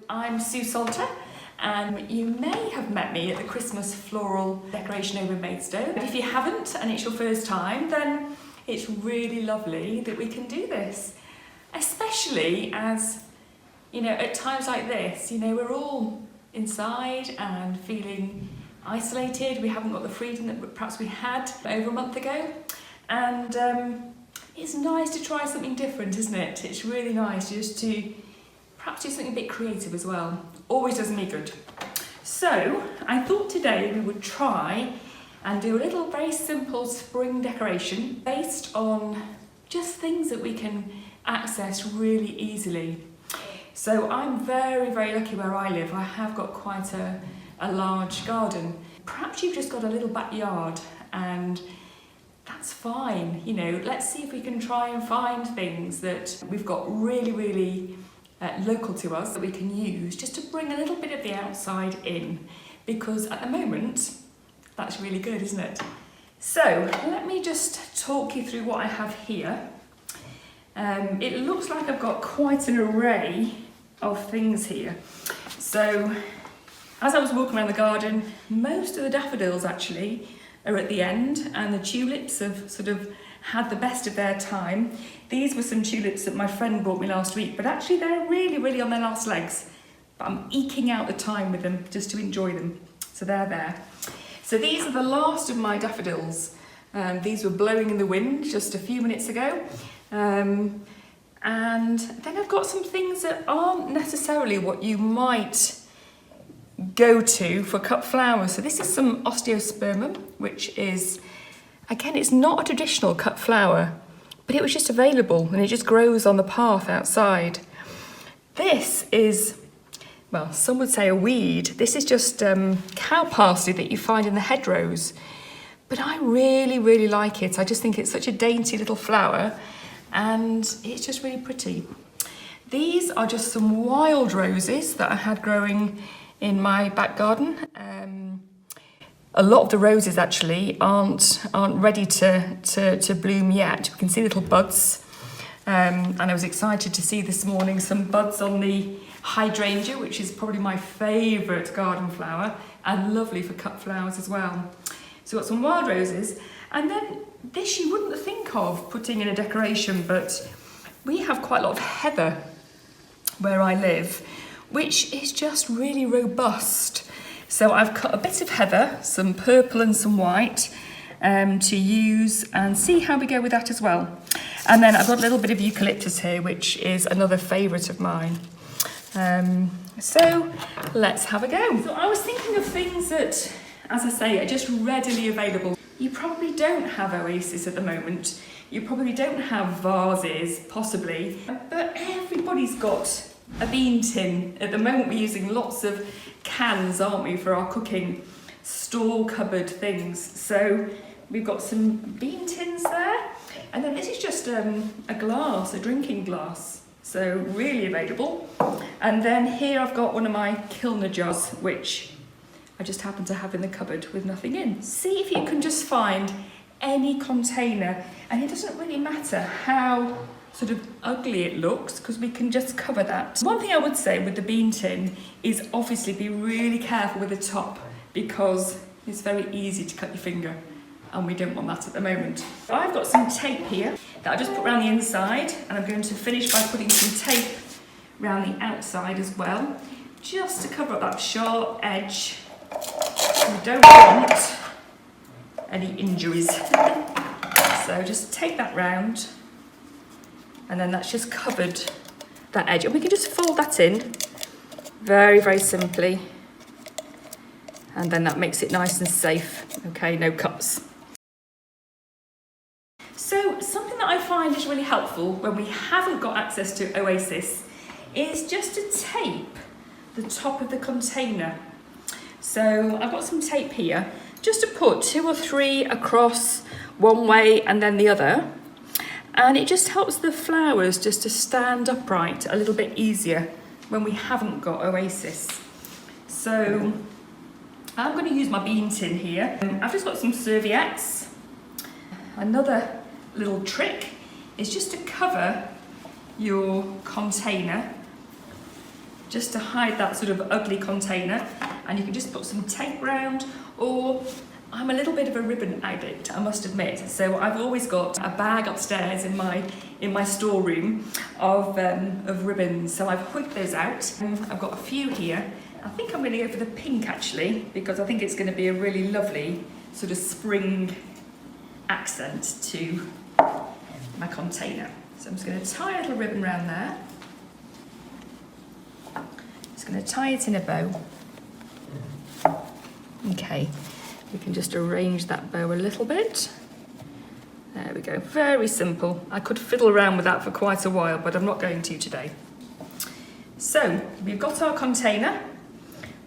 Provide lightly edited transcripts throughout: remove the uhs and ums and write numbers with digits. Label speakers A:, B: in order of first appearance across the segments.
A: I'm Sue Salter, and you may have met me at the Christmas floral decoration over in Maidstone. But if you haven't and it's your first time, then it's really lovely that we can do this. Especially as, at times like this, we're all inside and feeling isolated. We haven't got the freedom that perhaps we had over a month ago. And it's nice to try something different, isn't it? It's really nice just to perhaps do something a bit creative as well. Always does me good. So I thought today we would try and do a little very simple spring decoration based on just things that we can access really easily. So I'm very, very lucky where I live. I have got quite a large garden. Perhaps you've just got a little backyard and that's fine. Let's see if we can try and find things that we've got really local to us that we can use just to bring a little bit of the outside in, because at the moment that's really good, isn't it? So let me just talk you through what I have here. It looks like I've got quite an array of things here. So as I was walking around the garden, most of the daffodils actually are at the end, and the tulips have sort of had the best of their time. These were some tulips that my friend bought me last week, but actually they're really on their last legs. But I'm eking out the time with them just to enjoy them. So they're there. So these are the last of my daffodils. These were blowing in the wind just a few minutes ago. And then I've got some things that aren't necessarily what you might go to for cut flowers. So this is some Osteo Spearmint, which is, again, it's not a traditional cut flower, but it was just available and it just grows on the path outside. This is, well, some would say a weed. This is just cow parsley that you find in the hedgerows. But I really like it. I just think it's such a dainty little flower and it's just really pretty. These are just some wild roses that I had growing in my back garden. A lot of the roses actually aren't ready to bloom yet. We can see little buds. And I was excited to see this morning some buds on the hydrangea, which is probably my favourite garden flower and lovely for cut flowers as well. So we've got some wild roses. And then this you wouldn't think of putting in a decoration, but we have quite a lot of heather where I live, which is just really robust. So I've cut a bit of heather, some purple and some white to use, and see how we go with that as well. And then I've got a little bit of eucalyptus here, which is another favourite of mine. So let's have a go. So I was thinking of things that, as I say, are just readily available. You probably don't have oasis at the moment. You probably don't have vases, possibly, but everybody's got a bean tin. At the moment we're using lots of cans, aren't we, for our cooking, store cupboard things. So we've got some bean tins there, and then this is just a glass, a drinking glass, so really available. And then here I've got one of my Kilner jars, which I just happen to have in the cupboard with nothing in. See if you can just find any container, and it doesn't really matter how sort of ugly it looks, because we can just cover that. One thing I would say with the bean tin is obviously be really careful with the top, because it's very easy to cut your finger, and we don't want that at the moment. I've got some tape here that I just put around the inside, and I'm going to finish by putting some tape around the outside as well, just to cover up that sharp edge. We don't want any injuries. So just take that round, and then that's just covered that edge. And we can just fold that in very simply. And then that makes it nice and safe. Okay, no cuts. So something that I find is really helpful when we haven't got access to Oasis is just to tape the top of the container. So I've got some tape here, just to put 2 or 3 across one way and then the other. And it just helps the flowers just to stand upright a little bit easier when we haven't got Oasis. So I'm going to use my bean tin here. I've just got some serviettes. Another little trick is just to cover your container just to hide that sort of ugly container, and you can just put some tape round, or I'm a little bit of a ribbon addict, I must admit, so I've always got a bag upstairs in my storeroom of ribbons, so I've whipped those out. I've got a few here. I think I'm going to go for the pink actually, because I think it's going to be a really lovely sort of spring accent to my container. So I'm just going to tie a little ribbon around there. Just going to tie it in a bow. Okay, we can just arrange that bow a little bit. There we go, very simple. I could fiddle around with that for quite a while, but I'm not going to today. So we've got our container,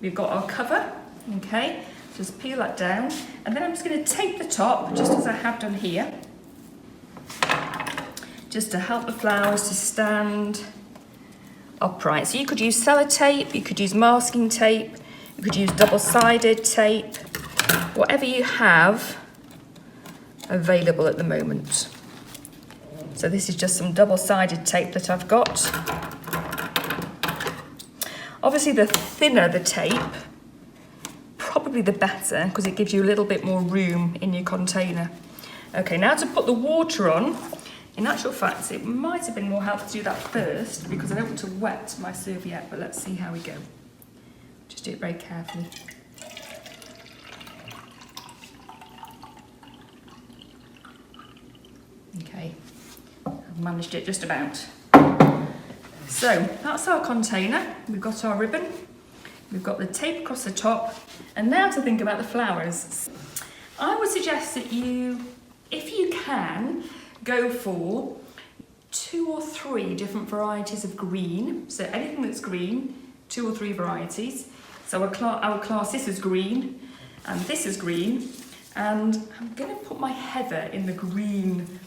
A: we've got our cover, okay, just peel that down, and then I'm just going to tape the top, just as I have done here, just to help the flowers to stand upright. So you could use sellotape, you could use masking tape, you could use double-sided tape, whatever you have available at the moment. So this is just some double-sided tape that I've got. Obviously the thinner the tape, probably the better, because it gives you a little bit more room in your container. Okay, now to put the water on. In actual fact, it might have been more helpful to do that first, because I don't want to wet my serviette, but let's see how we go. Just do it very carefully. Okay, I've managed it just about. So that's our container. We've got our ribbon, we've got the tape across the top, and now to think about the flowers. I would suggest that you, if you can, go for 2 or 3 different varieties of green. So anything that's green, 2 or 3 varieties. So our class, this is green, and this is green, and I'm going to put my heather in the green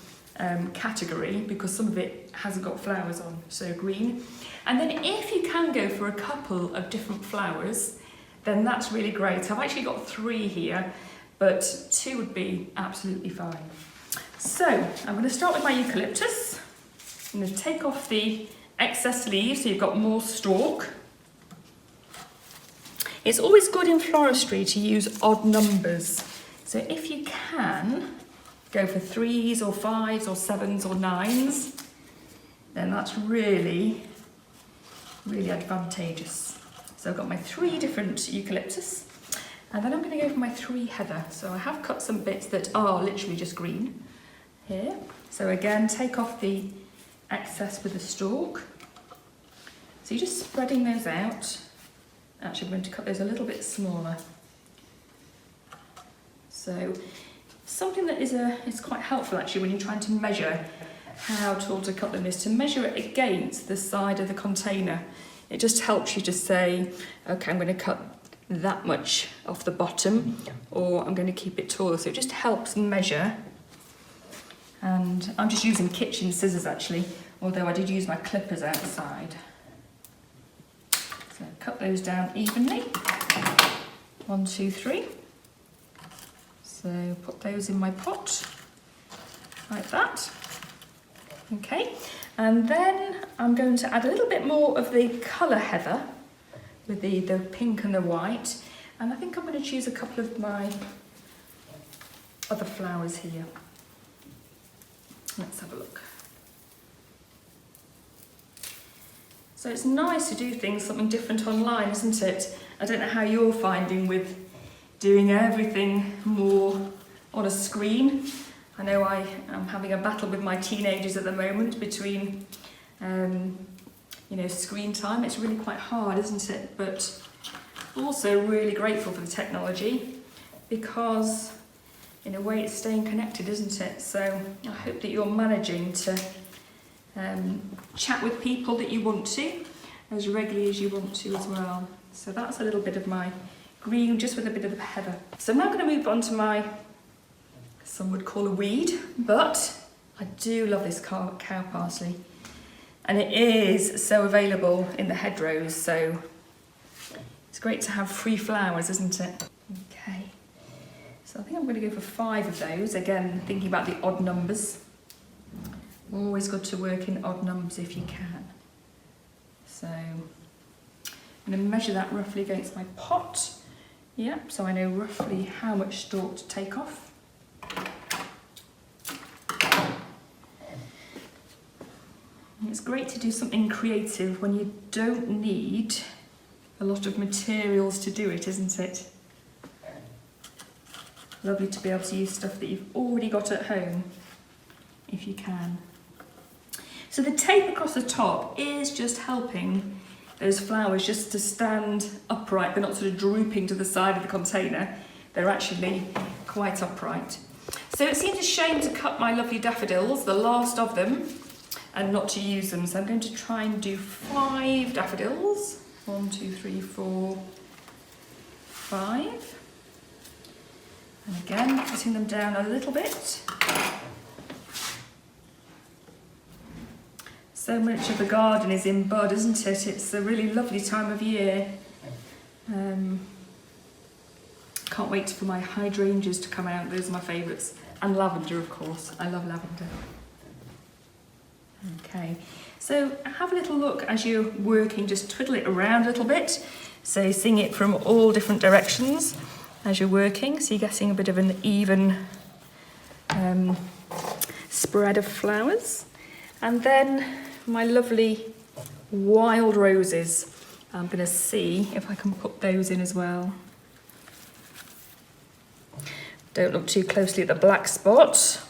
A: category because some of it hasn't got flowers on, so green. And then if you can go for a couple of different flowers, then that's really great. I've actually got 3 here, but 2 would be absolutely fine. So I'm going to start with my eucalyptus. I'm going to take off the excess leaves so you've got more stalk. It's always good in floristry to use odd numbers. So if you can, go for 3s or 5s or 7s or 9s, then that's really, really advantageous. So I've got my 3 different eucalyptus, and then I'm going to go for my 3 heather. So I have cut some bits that are literally just green here. So again, take off the excess with the stalk. So you're just spreading those out. Actually, I'm going to cut those a little bit smaller. So something that is quite helpful actually when you're trying to measure how tall to cut them is to measure it against the side of the container. It just helps you to say, okay, I'm going to cut that much off the bottom, or I'm going to keep it taller. So it just helps measure. And I'm just using kitchen scissors actually, although I did use my clippers outside. So cut those down evenly. 1, 2, 3. So put those in my pot, like that. Okay, and then I'm going to add a little bit more of the colour heather with the pink and the white. And I think I'm going to choose a couple of my other flowers here. Let's have a look. So it's nice to do something different online, isn't it? I don't know how you're finding with doing everything more on a screen. I know I am having a battle with my teenagers at the moment between, screen time. It's really quite hard, isn't it? But also really grateful for the technology because in a way it's staying connected, isn't it? So I hope that you're managing to chat with people that you want to as regularly as you want to as well. So that's a little bit of my green, just with a bit of the heather. So I'm now going to move on to my, some would call a weed, but I do love this cow parsley. And it is so available in the hedgerows, so it's great to have free flowers, isn't it? Okay, so I think I'm going to go for 5 of those. Again, thinking about the odd numbers. Always good to work in odd numbers if you can. So I'm going to measure that roughly against my pot. Yep, so I know roughly how much stalk to take off. It's great to do something creative when you don't need a lot of materials to do it, isn't it? Lovely to be able to use stuff that you've already got at home, if you can. So the tape across the top is just helping those flowers just to stand upright. They're not sort of drooping to the side of the container. They're actually quite upright. So it seems a shame to cut my lovely daffodils, the last of them, and not to use them. So I'm going to try and do 5 daffodils. 1, 2, 3, 4, 5. And again, cutting them down a little bit. So much of the garden is in bud, isn't it? It's a really lovely time of year. Can't wait for my hydrangeas to come out. Those are my favourites. And lavender, of course. I love lavender. Okay, so have a little look as you're working. Just twiddle it around a little bit. So seeing it from all different directions as you're working. So you're getting a bit of an even spread of flowers. And then my lovely wild roses. I'm going to see if I can put those in as well. Don't look too closely at the black spot.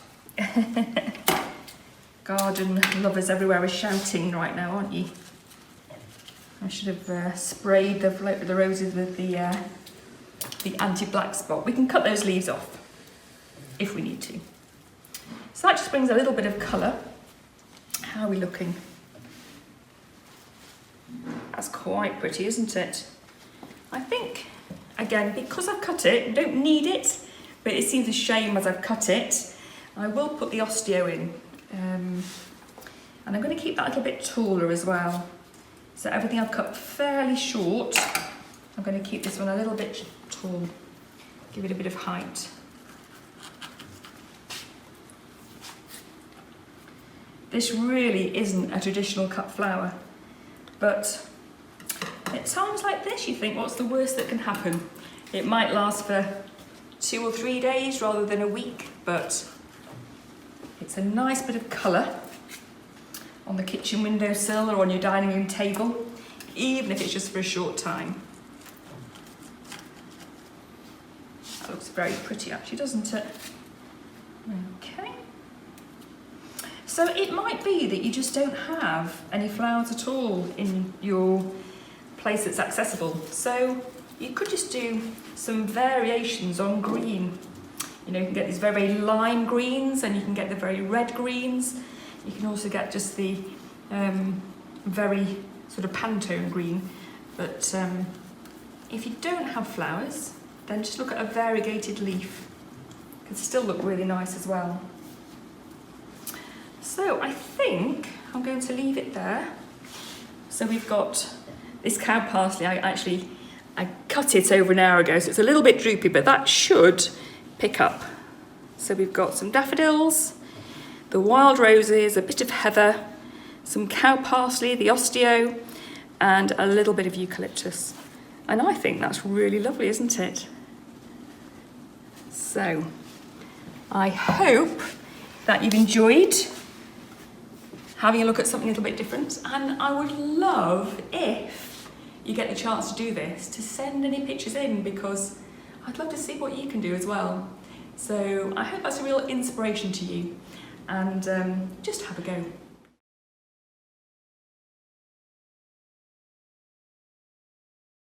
A: Garden lovers everywhere are shouting right now, aren't you? I should have sprayed the roses with the anti-black spot. We can cut those leaves off if we need to. So that just brings a little bit of colour. How are we looking? That's quite pretty, isn't it? I think, again, because I've cut it, I don't need it, but it seems a shame as I've cut it. I will put the Osteo in, and I'm going to keep that a little bit taller as well. So everything I've cut fairly short, I'm going to keep this one a little bit tall, give it a bit of height. This really isn't a traditional cut flower, but at times like this you think, what's the worst that can happen? It might last for 2 or 3 days rather than a week, but it's a nice bit of colour on the kitchen windowsill or on your dining room table, even if it's just for a short time. That looks very pretty actually, doesn't it? Okay. So it might be that you just don't have any flowers at all in your place that's accessible. So you could just do some variations on green. You know, you can get these very lime greens and you can get the very red greens. You can also get just the very sort of Pantone green. But if you don't have flowers, then just look at a variegated leaf. It can still look really nice as well. So I think I'm going to leave it there. So we've got this cow parsley. I cut it over an hour ago, so it's a little bit droopy, but that should pick up. So we've got some daffodils, the wild roses, a bit of heather, some cow parsley, the Osteo, and a little bit of eucalyptus. And I think that's really lovely, isn't it? So I hope that you've enjoyed having a look at something a little bit different, and I would love if you get the chance to do this, to send any pictures in, because I'd love to see what you can do as well. So I hope that's a real inspiration to you, and just have a go.